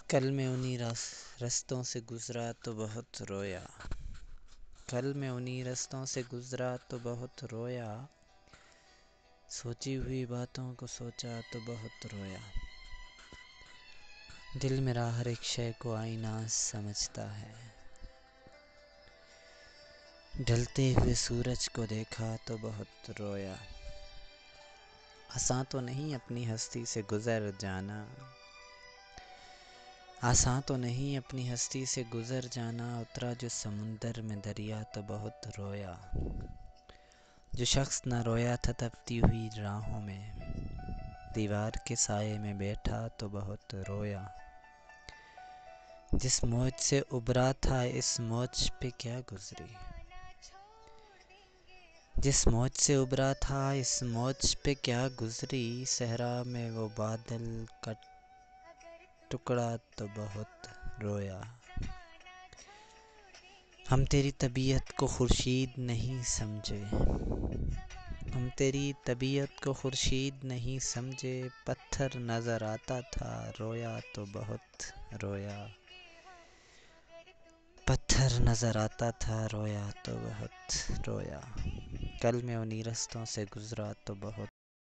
کل میں انہی رستوں سے گزرا تو بہت رویا، کل میں انہی رستوں سے گزرا تو بہت رویا، سوچی ہوئی باتوں کو سوچا تو بہت رویا۔ دل میرا ہر ایک شے کو آئینہ سمجھتا ہے، ڈھلتے ہوئے سورج کو دیکھا تو بہت رویا۔ آساں تو نہیں اپنی ہستی سے گزر جانا، آساں تو نہیں اپنی ہستی سے گزر جانا، اترا جو سمندر میں دریا تو بہت رویا۔ جو شخص نہ رویا تھا تپتی ہوئی راہوں میں، دیوار کے سائے میں بیٹھا تو بہت رویا۔ جس موج سے ابھرا تھا اس موج پہ کیا گزری، جس موج سے ابھرا تھا اس موج پہ کیا گزری، صحرا میں وہ بادل کا ٹکڑا تو بہت رویا۔ ہم تیری طبیعت کو خورشید نہیں سمجھے، ہم تیری طبیعت کو خورشید نہیں سمجھے، پتھر نظر آتا تھا رویا تو بہت رویا، پتھر نظر آتا تھا رویا تو بہت رویا۔ کل میں انہی رستوں سے گزرا تو بہت